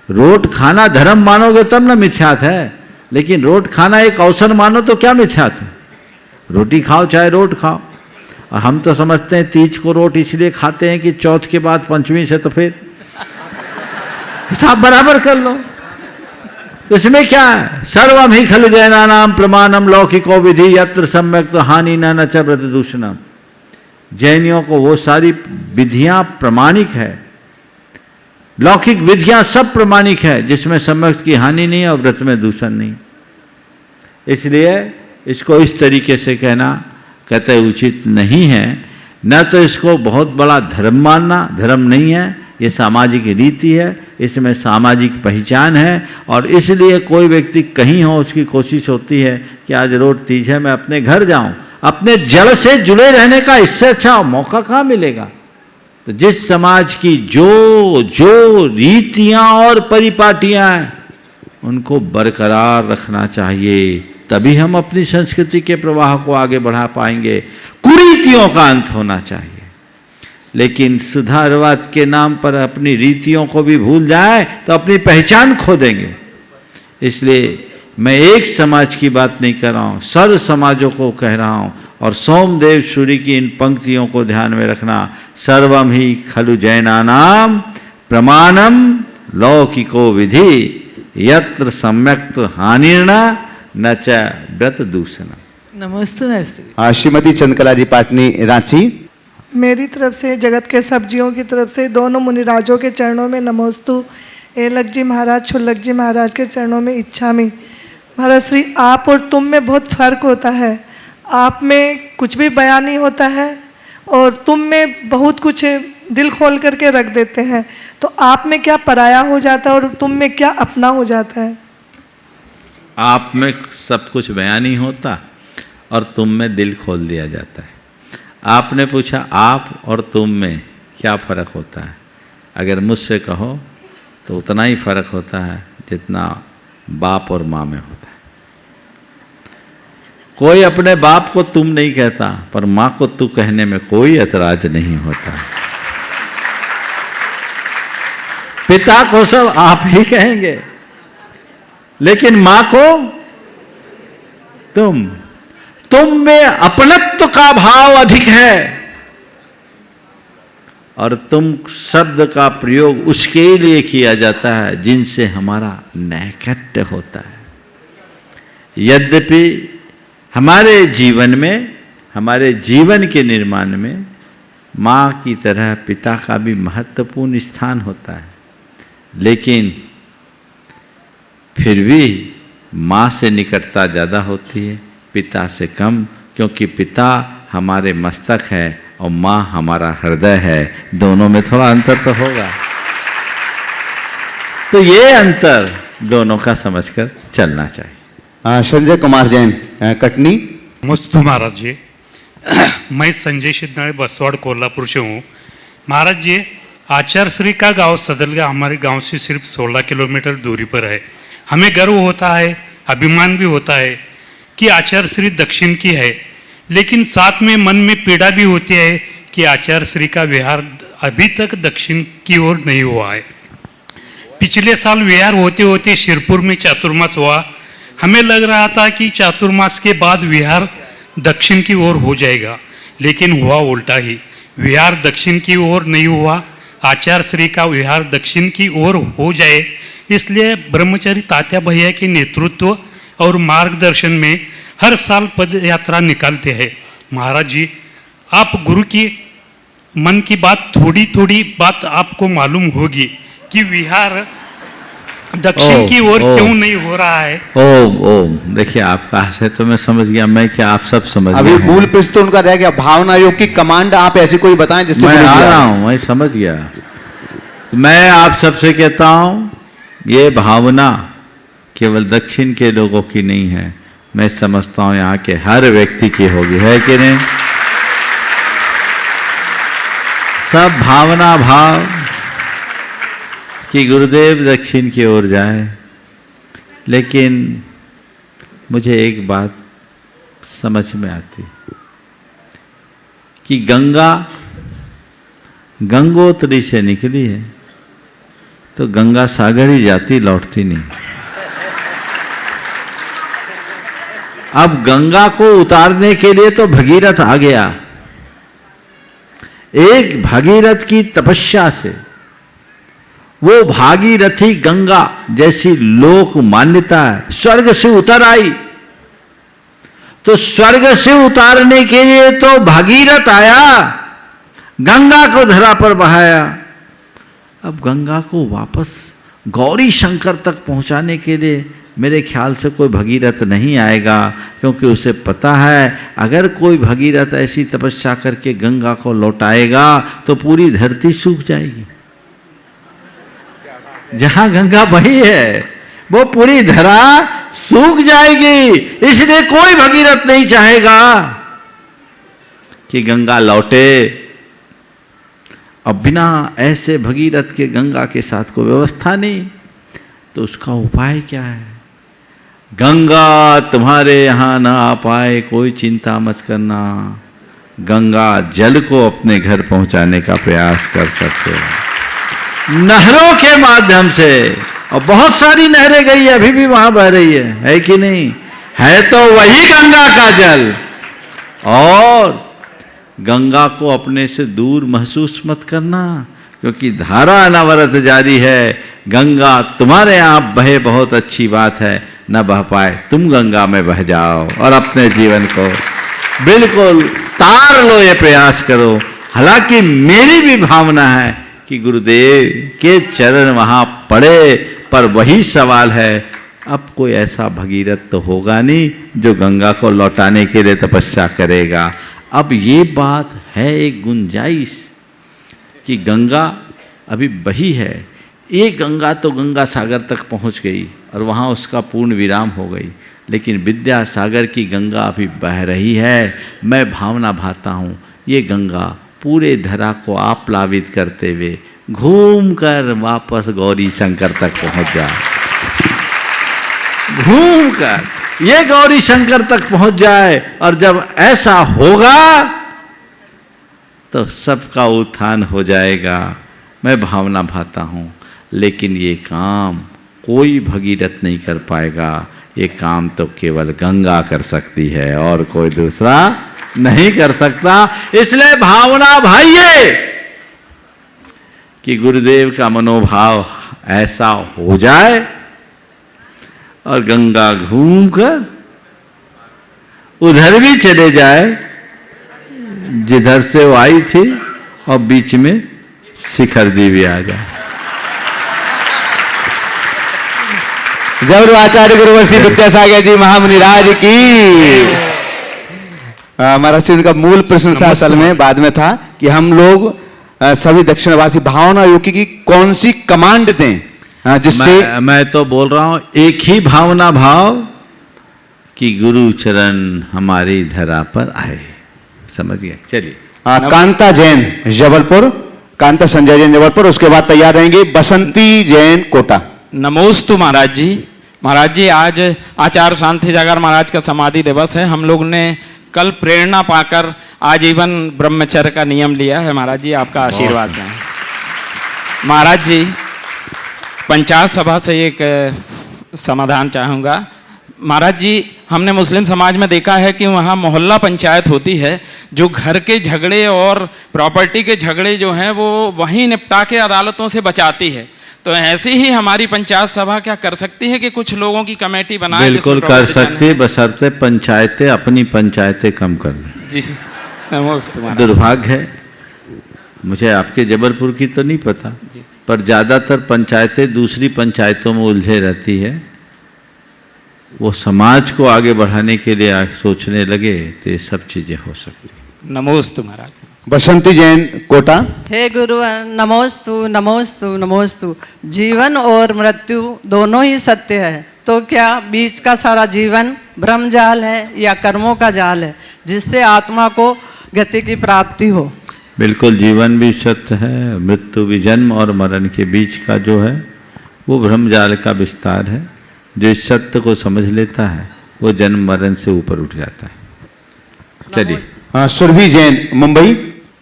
रोट खाना धर्म मानोगे तब ना मिथ्यात्व है, लेकिन रोट खाना एक अवसर मानो तो क्या मिथ्यात्व है? रोटी खाओ चाहे रोट खाओ। और हम तो समझते हैं तीज को रोट इसलिए खाते हैं कि चौथ के बाद पंचमी से तो फिर हिसाब बराबर कर लो। तो इसमें क्या है? सर्वम ही खलु जैनानाम प्रमाणम लौकिको विधि यत्र सम्यक तो हानि न च व्रत दूषणम। जैनियों को वो सारी विधियां प्रमाणिक है, लौकिक विधियां सब प्रमाणिक है, जिसमें सम्यक की हानि नहीं और व्रत में दूषण नहीं। इसलिए इसको इस तरीके से कहते उचित नहीं है। न तो इसको बहुत बड़ा धर्म मानना, धर्म नहीं है, ये सामाजिक रीति है, इसमें सामाजिक पहचान है। और इसलिए कोई व्यक्ति कहीं हो, उसकी कोशिश होती है कि आज रोट तीज है, मैं अपने घर जाऊं। अपने जड़ से जुड़े रहने का इससे अच्छा मौका कहाँ मिलेगा? तो जिस समाज की जो रीतियां और परिपाटियां हैं उनको बरकरार रखना चाहिए, तभी हम अपनी संस्कृति के प्रवाह को आगे बढ़ा पाएंगे। कुरीतियों का अंत होना चाहिए। लेकिन सुधारवाद के नाम पर अपनी रीतियों को भी भूल जाए तो अपनी पहचान खो देंगे। इसलिए मैं एक समाज की बात नहीं कर रहा हूँ, सर्व समाजों को कह रहा हूँ। और सोमदेव सूरी की इन पंक्तियों को ध्यान में रखना। सर्वम ही खलु जैनानाम प्रमाणम लौकिको विधि यत्र सम्यक्त हानिर्न न च व्रत दूषणम। नमस्ते नरसिंह। श्रीमती चंद्रकला जी पाटनी रांची। मेरी तरफ से, जगत के सब जीवों की तरफ से दोनों मुनिराजों के चरणों में नमोस्तु। एलक जी महाराज, छुल्लक जी महाराज के चरणों में इच्छामी। महाराज श्री, आप और तुम में बहुत फर्क होता है। आप में कुछ भी बयान नहीं होता है और तुम में बहुत कुछ दिल खोल करके रख देते हैं। तो आप में क्या पराया हो जाता है और तुम में क्या अपना हो जाता है? आप में सब कुछ बयान ही होता और तुम में दिल खोल दिया जाता है। आपने पूछा आप और तुम में क्या फ़र्क होता है? अगर मुझसे कहो तो उतना ही फ़र्क होता है जितना बाप और माँ में होता है। कोई अपने बाप को तुम नहीं कहता, पर माँ को तू कहने में कोई ऐतराज नहीं होता। पिता को सब आप ही कहेंगे, लेकिन माँ को तुम में अपनत्व का भाव अधिक है और तुम शब्द का प्रयोग उसके लिए किया जाता है जिनसे हमारा नैकट्य होता है। यद्यपि हमारे जीवन में, हमारे जीवन के निर्माण में माँ की तरह पिता का भी महत्वपूर्ण स्थान होता है, लेकिन फिर भी माँ से निकटता ज़्यादा होती है, पिता से कम, क्योंकि पिता हमारे मस्तक है और माँ हमारा हृदय है। दोनों में थोड़ा अंतर तो होगा। तो ये अंतर दोनों का समझकर चलना चाहिए। संजय कुमार जैन, कटनी। नमस्ते महाराज जी, मैं संजय शिदनाळे बसवाड़ कोल्हापुर से हूँ। महाराज जी, आचार्यश्री का गांव सदलगा हमारे गांव से सिर्फ 16 किलोमीटर दूरी पर है। हमें गर्व होता है, अभिमान भी होता है कि आचार्यश्री दक्षिण की है, लेकिन साथ में मन में पीड़ा भी होती है कि आचार्यश्री का विहार अभी तक दक्षिण की ओर नहीं हुआ है। पिछले साल विहार होते होते शिरपुर में चातुर्मास हुआ। हमें लग रहा था कि चातुर्मास के बाद विहार दक्षिण की ओर हो जाएगा, लेकिन हुआ उल्टा ही। विहार दक्षिण की ओर नहीं हुआ। आचार्यश्री का विहार दक्षिण की ओर हो जाए, इसलिए ब्रह्मचारी तात्या भैया के नेतृत्व और मार्गदर्शन में हर साल पद यात्रा निकालते हैं। महाराज जी, आप गुरु की मन की बात, थोड़ी थोड़ी बात आपको मालूम होगी कि विहार दक्षिण की ओर क्यों नहीं हो रहा है। देखिए, आपका है तो मैं समझ गया, मैं क्या आप सब समझ अभी मूल प्रश्न तो उनका रह गया, भावना योग की कमांड आप ऐसी कोई बताएं जिससे मैं आ रहा हूं, मैं समझ गया। तो मैं आप सबसे कहता हूं, ये भावना केवल दक्षिण के लोगों की नहीं है, मैं समझता हूं यहाँ के हर व्यक्ति की होगी, है कि नहीं? सब भावना भाव कि गुरुदेव दक्षिण की ओर जाए। लेकिन मुझे एक बात समझ में आती कि गंगा गंगोत्री से निकली है तो गंगा सागर ही जाती, लौटती नहीं। अब गंगा को उतारने के लिए तो भगीरथ आ गया। एक भगीरथ की तपस्या से वो भागीरथी गंगा जैसी लोक मान्यता है, स्वर्ग से उतर आई। तो स्वर्ग से उतारने के लिए तो भागीरथ आया, गंगा को धरा पर बहाया। अब गंगा को वापस गौरी शंकर तक पहुंचाने के लिए मेरे ख्याल से कोई भगीरथ नहीं आएगा, क्योंकि उसे पता है अगर कोई भगीरथ ऐसी तपस्या करके गंगा को लौटाएगा तो पूरी धरती सूख जाएगी। जहां गंगा बही है वो पूरी धरा सूख जाएगी। इसलिए कोई भगीरथ नहीं चाहेगा कि गंगा लौटे। अब बिना ऐसे भगीरथ के गंगा के साथ कोई व्यवस्था नहीं, तो उसका उपाय क्या है? गंगा तुम्हारे यहाँ ना आ पाए कोई चिंता मत करना, गंगा जल को अपने घर पहुंचाने का प्रयास कर सकते हो नहरों के माध्यम से। और बहुत सारी नहरें गई है, अभी भी वहां बह रही है कि नहीं? है तो वही गंगा का जल। और गंगा को अपने से दूर महसूस मत करना, क्योंकि धारा अनवरत जारी है। गंगा तुम्हारे यहाँ बहे बहुत अच्छी बात है, न बह पाए तुम गंगा में बह जाओ और अपने जीवन को बिल्कुल तार लो, ये प्रयास करो। हालांकि मेरी भी भावना है कि गुरुदेव के चरण वहाँ पड़े, पर वही सवाल है, अब कोई ऐसा भगीरथ तो होगा नहीं जो गंगा को लौटाने के लिए तपस्या करेगा। अब ये बात है एक गुंजाइश कि गंगा अभी बही है, ये गंगा तो गंगा सागर तक पहुंच गई और वहाँ उसका पूर्ण विराम हो गई, लेकिन विद्यासागर की गंगा अभी बह रही है। मैं भावना भाता हूँ ये गंगा पूरे धरा को आप्लावित करते हुए घूमकर वापस गौरी शंकर तक पहुँच जाए, घूमकर ये गौरी शंकर तक पहुँच जाए। और जब ऐसा होगा तो सबका उत्थान हो जाएगा, मैं भावना भाता हूँ। लेकिन ये काम कोई भगीरथ नहीं कर पाएगा, ये काम तो केवल गंगा कर सकती है और कोई दूसरा नहीं कर सकता। इसलिए भावना भाइये कि गुरुदेव का मनोभाव ऐसा हो जाए और गंगा घूमकर उधर भी चले जाए जिधर से वो आई थी और बीच में शिखर जी भी आ जाए। जरूर आचार्य गुरुवर्षी विद्यासागर जी महामुनिराज की। महाराज जी उनका मूल प्रश्न था असल में, बाद में था कि हम लोग सभी दक्षिणवासी भावना योगी की कौन सी कमांड दें जिससे मैं तो बोल रहा हूं एक ही भावना भाव कि गुरु चरण हमारी धरा पर आए। समझ गए? चलिए। कांता जैन जबलपुर, कांता संजय जैन जबलपुर, उसके बाद तैयार रहेंगे बसंती जैन कोटा। नमोस्तु महाराज जी। महाराज जी आज आचार्य शांति जागर महाराज का समाधि दिवस है। हम लोग ने कल प्रेरणा पाकर आजीवन ब्रह्मचर्य का नियम लिया है। महाराज जी आपका आशीर्वाद है। महाराज जी पंचायत सभा से एक समाधान चाहूँगा। महाराज जी हमने मुस्लिम समाज में देखा है कि वहाँ मोहल्ला पंचायत होती है, जो घर के झगड़े और प्रॉपर्टी के झगड़े जो हैं वो वहीं निपटा के अदालतों से बचाती है। तो ऐसी ही हमारी पंचायत सभा क्या कर सकती है कि कुछ लोगों की कमेटी बनाए? बिल्कुल कर सकती है, बशर्ते पंचायतें अपनी पंचायतें कम कर दें। जी नमस्ते। दुर्भाग्य है, मुझे आपके जबलपुर की तो नहीं पता, पर ज़्यादातर पंचायतें दूसरी पंचायतों में उलझे रहती है। वो समाज को आगे बढ़ाने के लिए सोचने लगे तो ये सब चीज़ें हो सकती। नमोस्तु महाराज। बसंती जैन कोटा। हे गुरुवर नमोस्तु नमोस्तु नमोस्तु। जीवन और मृत्यु दोनों ही सत्य है, तो क्या बीच का सारा जीवन भ्रमजाल है या कर्मों का जाल है जिससे आत्मा को गति की प्राप्ति हो? बिल्कुल, जीवन भी सत्य है, मृत्यु भी, जन्म और मरण के बीच का जो है वो भ्रमजाल का विस्तार है। जो इस सत्य को समझ लेता है वो जन्म मरण से ऊपर उठ जाता है। चलिए। हाँ, सुरभि जैन मुंबई।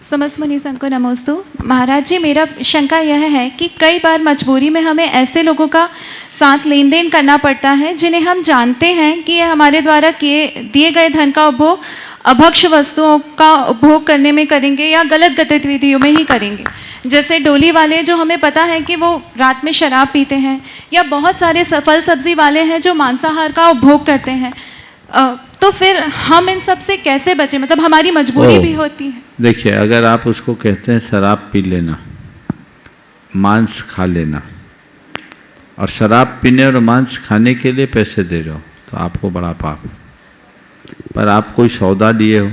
समस्त मुनि संघ को नमोस्तु। महाराज जी मेरा शंका यह है कि कई बार मजबूरी में हमें ऐसे लोगों का साथ लेन देन करना पड़ता है जिन्हें हम जानते हैं कि ये हमारे द्वारा दिए गए धन का उपभोग अभक्ष वस्तुओं का उपभोग करने में करेंगे या गलत गतिविधियों में ही करेंगे। जैसे डोली वाले जो हमें पता है कि वो रात में शराब पीते हैं, या बहुत सारे फल सब्जी वाले हैं जो मांसाहार का उपभोग करते हैं। तो फिर हम इन सब से कैसे बचें? मतलब हमारी मजबूरी भी होती है। देखिए, अगर आप उसको कहते हैं शराब पी लेना, मांस खा लेना, और शराब पीने और मांस खाने के लिए पैसे दे रहे हो तो आपको बड़ा पाप है। पर आप कोई सौदा लिए हो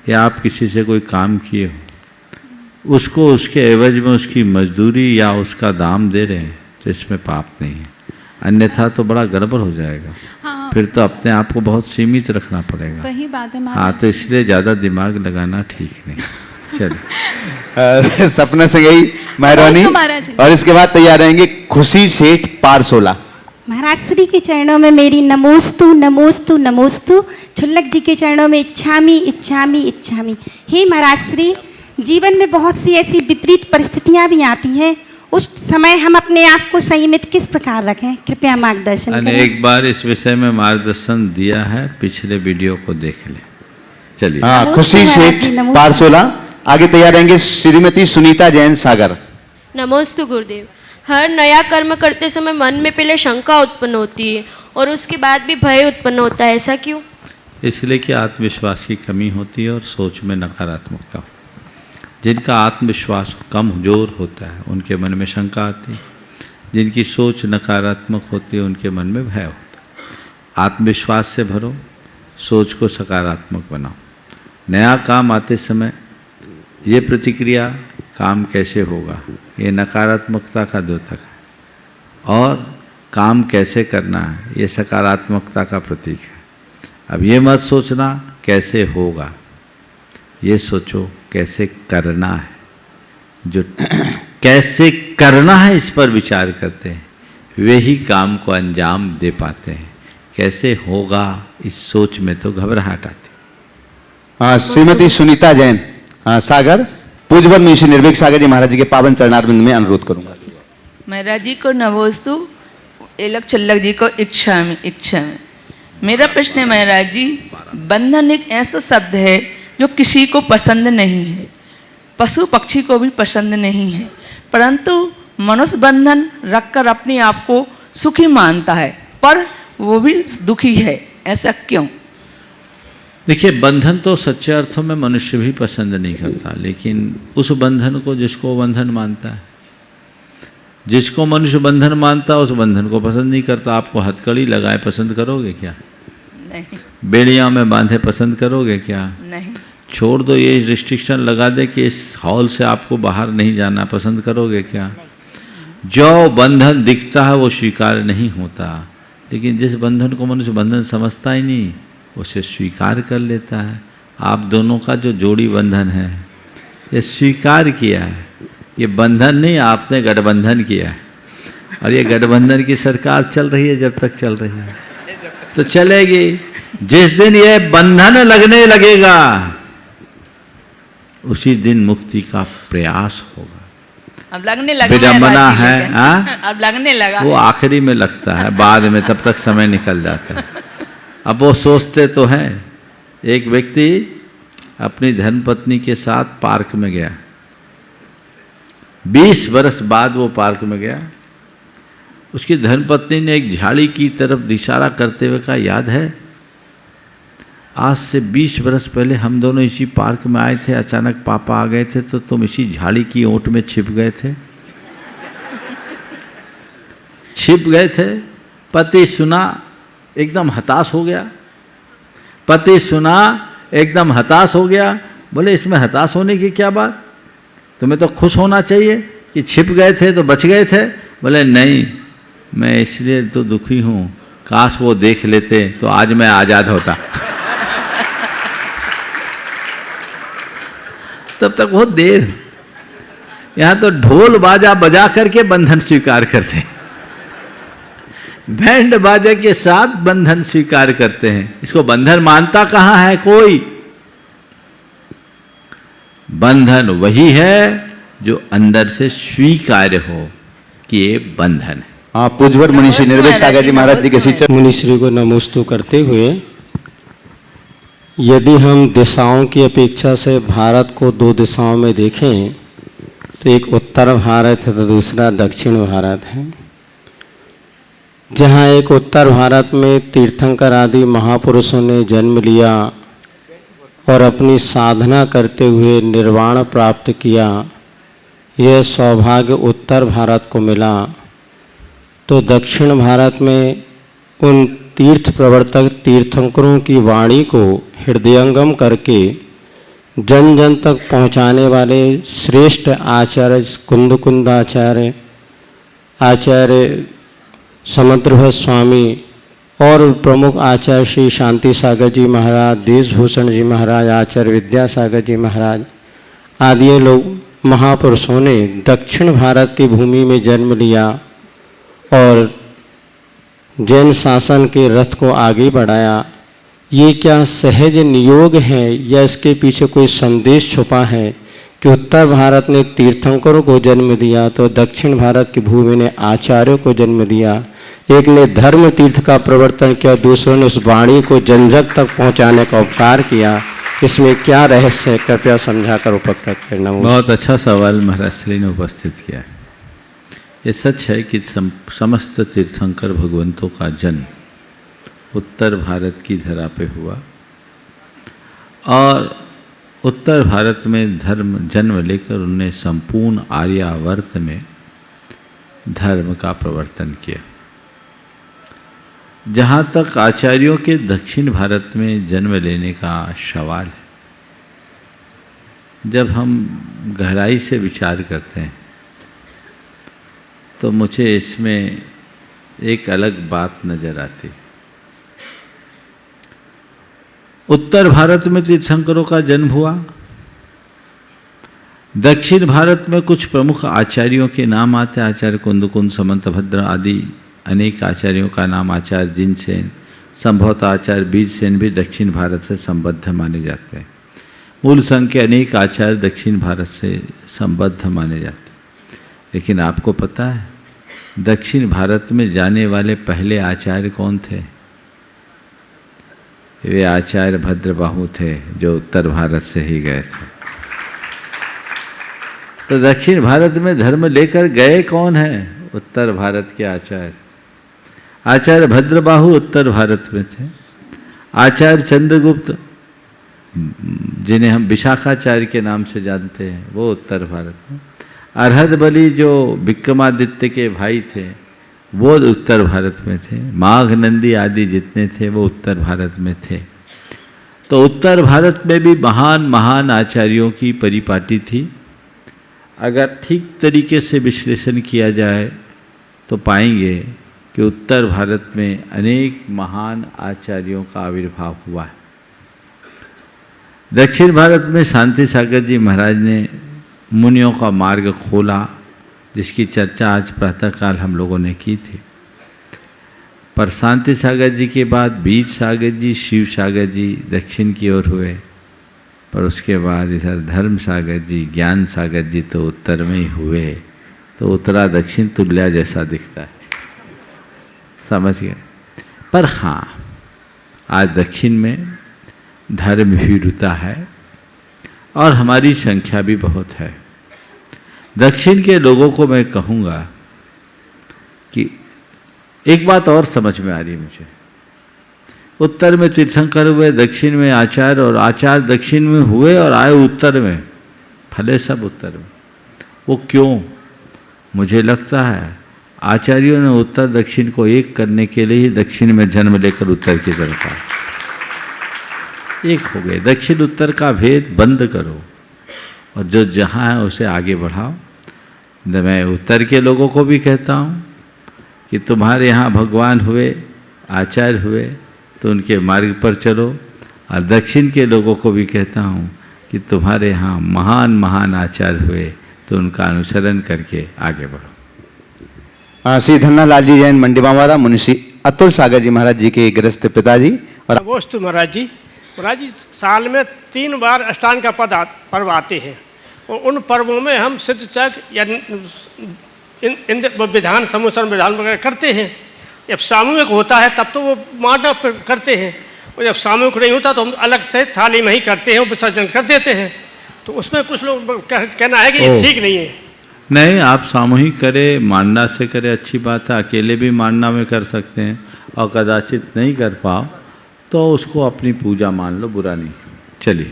या आप किसी से कोई काम किए हो, उसको उसके एवज में उसकी मजदूरी या उसका दाम दे रहे हैं तो इसमें पाप नहीं है। अन्यथा तो बड़ा गड़बड़ हो जाएगा। हाँ। फिर तो अपने आप को बहुत सीमित रखना पड़ेगा। वही बात है। हाँ, तो इसलिए ज़्यादा दिमाग लगाना ठीक नहीं। चलिए। सपना से गई मेहरबानी। और इसके बाद तैयार रहेंगे खुशी सेठ पारसोला। महाराज श्री के चरणों में मेरी नमोस्तु नमोस्तु नमोस्तु। छुल्लक जी के चरणों में इच्छामी इच्छामी इच्छामी। हे महाराज श्री, जीवन में बहुत सी ऐसी विपरीत परिस्थितियां भी आती हैं, उस समय हम अपने आप को संयमित किस प्रकार रखें? कृपया मार्गदर्शन करें। एक बार इस विषय में मार्गदर्शन दिया है, पिछले वीडियो को देख ले। चलिए। हाँ, खुशी सेठ पारसोला। आगे तैयार रहेंगे श्रीमती सुनीता जैन सागर। नमोस्तु गुरुदेव। हर नया कर्म करते समय मन में पहले शंका उत्पन्न होती है और उसके बाद भी भय उत्पन्न होता है, ऐसा क्यों? इसलिए कि आत्मविश्वास की कमी होती है और सोच में नकारात्मकता हो। जिनका आत्मविश्वास कमजोर होता है उनके मन में शंका आती है। जिनकी सोच नकारात्मक होती है उनके मन में भय होता है। आत्मविश्वास से भरो, सोच को सकारात्मक बनाओ। नया काम आते समय ये प्रतिक्रिया काम कैसे होगा, ये नकारात्मकता का द्योतक है, और काम कैसे करना है ये सकारात्मकता का प्रतीक है। अब ये मत सोचना कैसे होगा, ये सोचो कैसे करना है। जो कैसे करना है इस पर विचार करते हैं वे ही काम को अंजाम दे पाते हैं। कैसे होगा इस सोच में तो घबराहट आती। श्रीमती सुनीता जैन सागर, पूज्यवर मुंशी निर्भीक सागर जी महाराज जी के पावन चरणारविंद में अनुरोध करूंगा। महाराज जी को नमोस्तु, एलक छल्लक जी को इच्छा में। मेरा प्रश्न है महाराज जी, बंधन एक ऐसा शब्द है जो किसी को पसंद नहीं है, पशु पक्षी को भी पसंद नहीं है, परंतु मनुष्य बंधन रखकर अपने आप को सुखी मानता है, पर वो भी दुखी है, ऐसा क्यों? देखिए, बंधन तो सच्चे अर्थों में मनुष्य भी पसंद नहीं करता, लेकिन उस बंधन को जिसको बंधन मानता है, जिसको मनुष्य बंधन मानता है उस बंधन को पसंद नहीं करता। आपको हथकड़ी लगाए पसंद करोगे क्या? नहीं। बेड़ियाँ में बांधे पसंद करोगे क्या? नहीं। छोड़ दो, ये रिस्ट्रिक्शन लगा दे कि इस हॉल से आपको बाहर नहीं जाना, पसंद करोगे क्या? जो बंधन दिखता है वो स्वीकार नहीं होता, लेकिन जिस बंधन को मनुष्य बंधन समझता ही नहीं उसे स्वीकार कर लेता है। आप दोनों का जो जोड़ी बंधन है ये स्वीकार किया है, ये बंधन नहीं, आपने गठबंधन किया है। और ये गठबंधन की सरकार चल रही है, जब तक चल रही है तो चलेगी। जिस दिन ये बंधन लगने लगेगा उसी दिन मुक्ति का प्रयास होगा। अब लगने लगा, विडंबना है, अब लगने लगा, वो आखिरी में लगता है, बाद में तब तक समय निकल जाता है। अब वो सोचते तो हैं। एक व्यक्ति अपनी धर्मपत्नी के साथ पार्क में गया, 20 वर्ष बाद वो पार्क में गया। उसकी धर्मपत्नी ने एक झाड़ी की तरफ इशारा करते हुए कहा, याद है आज से 20 वर्ष पहले हम दोनों इसी पार्क में आए थे, अचानक पापा आ गए थे तो तुम इसी झाड़ी की ओट में छिप गए थे। छिप गए थे। पति सुना, एकदम हताश हो गया। पति सुना, एकदम हताश हो गया। बोले, इसमें हताश होने की क्या बात, तुम्हें तो खुश होना चाहिए कि छिप गए थे तो बच गए थे। बोले, नहीं, मैं इसलिए तो दुखी हूँ, काश वो देख लेते तो आज मैं आज़ाद होता। तब तक बहुत देर। यहाँ तो ढोल बाजा बजा करके बंधन स्वीकार करते हैं, बैंड बाजे के साथ बंधन स्वीकार करते हैं। इसको बंधन मानता कहाँ है कोई? बंधन वही है जो अंदर से स्वीकार्य हो कि ये बंधन है। आप पूज्यवर मुनीश्री निर्भीक सागर जी महाराज जी के शिष्य मुनीश्री को नमोस्तु करते हुए, यदि हम दिशाओं की अपेक्षा से भारत को 2 दिशाओं में देखें तो एक उत्तर भारत है तो दूसरा दक्षिण भारत है। जहाँ एक उत्तर भारत में तीर्थंकर आदि महापुरुषों ने जन्म लिया और अपनी साधना करते हुए निर्वाण प्राप्त किया, यह सौभाग्य उत्तर भारत को मिला, तो दक्षिण भारत में उन तीर्थ प्रवर्तक तीर्थंकरों की वाणी को हृदयंगम करके जन जन तक पहुँचाने वाले श्रेष्ठ आचार्य कुंदकुंदाचार्य, आचार्य समुद्रभट स्वामी और प्रमुख आचार्य श्री शांति सागर जी महाराज, देशभूषण जी महाराज, आचार्य विद्यासागर जी महाराज आदि लोग महापुरुषों ने दक्षिण भारत की भूमि में जन्म लिया और जैन शासन के रथ को आगे बढ़ाया। ये क्या सहज नियोग है या इसके पीछे कोई संदेश छुपा है कि उत्तर भारत ने तीर्थंकरों को जन्म दिया तो दक्षिण भारत की भूमि ने आचार्यों को जन्म दिया। एक ने धर्म तीर्थ का प्रवर्तन किया, दूसरों ने उस वाणी को जनजन तक पहुंचाने का उपकार किया। इसमें क्या रहस्य है, कृपया समझाकर उपकृत करना। बहुत अच्छा सवाल महाराज श्री ने उपस्थित किया है। ये सच है कि समस्त तीर्थंकर भगवंतों का जन्म उत्तर भारत की धरा पे हुआ और उत्तर भारत में धर्म जन्म लेकर उन्हें संपूर्ण आर्यावर्त में धर्म का प्रवर्तन किया। जहाँ तक आचार्यों के दक्षिण भारत में जन्म लेने का सवाल है, जब हम गहराई से विचार करते हैं तो मुझे इसमें एक अलग बात नजर आती। उत्तर भारत में तीर्थंकरों का जन्म हुआ, दक्षिण भारत में कुछ प्रमुख आचार्यों के नाम आते, आचार्य कुंदकुंद, समंतभद्र आदि अनेक आचार्यों का नाम, आचार्य जिनसेन, संभवतः आचार्य वीरसेन भी दक्षिण भारत से संबद्ध माने जाते हैं। मूल संघ के अनेक आचार्य दक्षिण भारत से संबद्ध माने जाते हैं। लेकिन आपको पता है दक्षिण भारत में जाने वाले पहले आचार्य कौन थे? वे आचार्य भद्रबाहु थे जो उत्तर भारत से ही गए थे। तो दक्षिण भारत में धर्म लेकर गए कौन है? उत्तर भारत के आचार्य। आचार्य भद्रबाहु उत्तर भारत में थे। आचार्य चंद्रगुप्त, जिन्हें हम विशाखाचार्य के नाम से जानते हैं, वो उत्तर भारत में। अरहद बली जो विक्रमादित्य के भाई थे वो उत्तर भारत में थे। माघ नंदी आदि जितने थे वो उत्तर भारत में थे। तो उत्तर भारत में भी महान महान आचार्यों की परिपाटी थी। अगर ठीक तरीके से विश्लेषण किया जाए तो पाएंगे कि उत्तर भारत में अनेक महान आचार्यों का आविर्भाव हुआ है। दक्षिण भारत में शांति सागर जी महाराज ने मुनियों का मार्ग खोला, जिसकी चर्चा आज प्रातःकाल हम लोगों ने की थी। पर शांति सागर जी के बाद बीज सागर जी, शिव सागर जी दक्षिण की ओर हुए, पर उसके बाद इधर धर्म सागर जी, ज्ञान सागर जी तो उत्तर में ही हुए। तो उत्तरा दक्षिण तुल्या जैसा दिखता है, समझ गए। पर हाँ, आज दक्षिण में धर्म भीरुता है और हमारी संख्या भी बहुत है। दक्षिण के लोगों को मैं कहूँगा कि एक बात और समझ में आ रही मुझे। उत्तर में तीर्थंकर हुए, दक्षिण में आचार्य, और आचार्य दक्षिण में हुए और आए उत्तर में, फले सब उत्तर में। वो क्यों? मुझे लगता है आचार्यों ने उत्तर दक्षिण को एक करने के लिए ही दक्षिण में जन्म लेकर उत्तर की तरफ आए। एक हो गए। दक्षिण उत्तर का भेद बंद करो और जो जहाँ है उसे आगे बढ़ाओ। मैं उत्तर के लोगों को भी कहता हूँ कि तुम्हारे यहाँ भगवान हुए, आचार्य हुए, तो उनके मार्ग पर चलो, और दक्षिण के लोगों को भी कहता हूँ कि तुम्हारे यहाँ महान महान आचार्य हुए तो उनका अनुसरण करके आगे बढ़ो। श्री धन्नालाल जी जैन मंडी बांवारा, मुंशी अतुल सागर जी महाराज जी के गृहस्थ पिताजी। और नमोस्तु महाराज जी। महाराज जी, साल में 3 बार अष्टांग का पर्व आते हैं और उन पर्वों में हम सिद्ध चक या विधान समूह विधान वगैरह करते हैं। जब सामूहिक होता है तब तो वो मानव करते हैं, और जब सामूहिक नहीं होता तो हम अलग से थाली में ही करते हैं, विसर्जन कर देते हैं। तो उसमें कुछ लोग कहना है कि ये ठीक नहीं है। नहीं, आप सामूहिक करें, मांडा से करें, अच्छी बात है। अकेले भी मांडा में कर सकते हैं, और कदाचित नहीं कर पाओ तो उसको अपनी पूजा मान लो, बुरा नहीं। चलिए।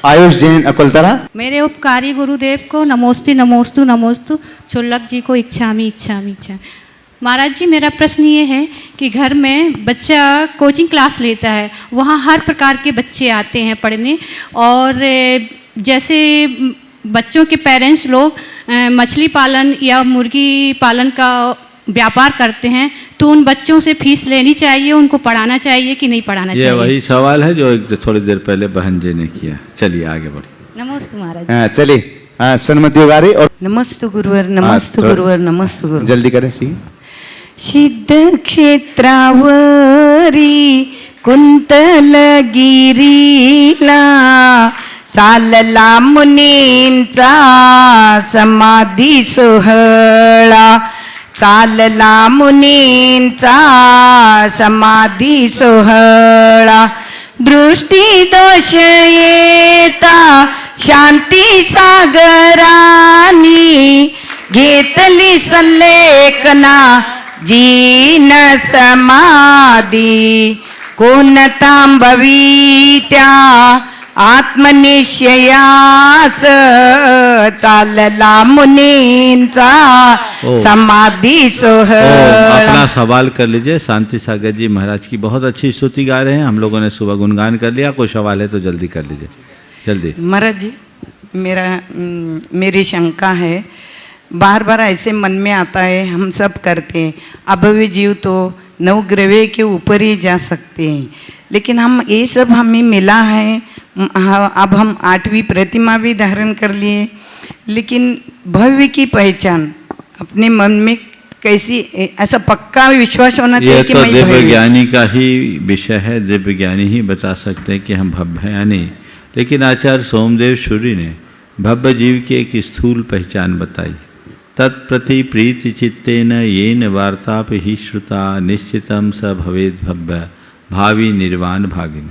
आयुष जैन अकुलतरा। मेरे उपकारी गुरुदेव को नमोस्ते नमोस्तु नमोस्तु, शुल्लक जी को इच्छामी इच्छामी इच्छा। महाराज जी, मेरा प्रश्न ये है कि घर में बच्चा कोचिंग क्लास लेता है, वहाँ हर प्रकार के बच्चे आते हैं पढ़ने, और जैसे बच्चों के पेरेंट्स लोग मछली पालन या मुर्गी पालन का व्यापार करते हैं, तो उन बच्चों से फीस लेनी चाहिए, उनको पढ़ाना चाहिए कि नहीं पढ़ाना चाहिए? ये वही सवाल है जो थोड़ी देर पहले बहन जी ने किया। चलिए आगे बढ़िए। नमस्ते महाराज। चलिए सन्मति उगारी और नमस्तु गुरुवर, नमस्तु गुरुवर, नमस्तु गुरुवर। जल्दी करें। सिद्ध क्षेत्रावरी कुंतलगिरीला चालला मुनींचा समाधी सोहळा, चालला मुनींचा समाधी सोहळा, दृष्टी दोष येता शांती सागरानी, घेतली संलेखना जीन समाधी, कोण थांबवी त्या आत्मनिश्चयास चालला मुनींचा समाधी सोहळा। अपना सवाल कर लीजिए। शांति सागर जी महाराज की बहुत अच्छी स्तुति गा रहे हैं, हम लोगों ने सुबह गुणगान कर लिया। कोई सवाल है तो जल्दी कर लीजिए, जल्दी। महाराज जी मेरी शंका है, बार बार ऐसे मन में आता है, हम सब करते हैं, अभव्य जीव तो नवग्रह के ऊपर ही जा सकते हैं, लेकिन हम ये सब हमें मिला है, अब हम 8वीं प्रतिमा भी धारण कर लिए, लेकिन भव्य की पहचान अपने मन में कैसी, ऐसा पक्का विश्वास होना चाहिए कि मैं भव्य। दिव्य ज्ञानी का ही विषय है, दिव्य ज्ञानी ही बता सकते हैं कि हम भव्य हैं या नहीं। लेकिन आचार्य सोमदेव सूरी ने भव्य जीव की एक स्थूल पहचान बताई। तत्प्रति प्रीति चित्तेन येन वार्ताप ही श्रुता निश्चितम स भवेद भव्य भावी निर्वाण भागिन।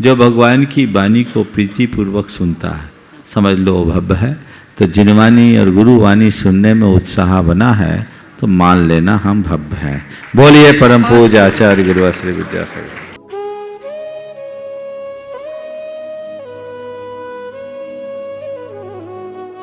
जो भगवान की वाणी को प्रीतिपूर्वक सुनता है, समझ लो भव्य है। तो जिनवाणी और गुरुवाणी सुनने में उत्साह बना है तो मान लेना हम भव्य हैं। बोलिए परम पूज्य आचार्य गुरु श्री विद्यासागर।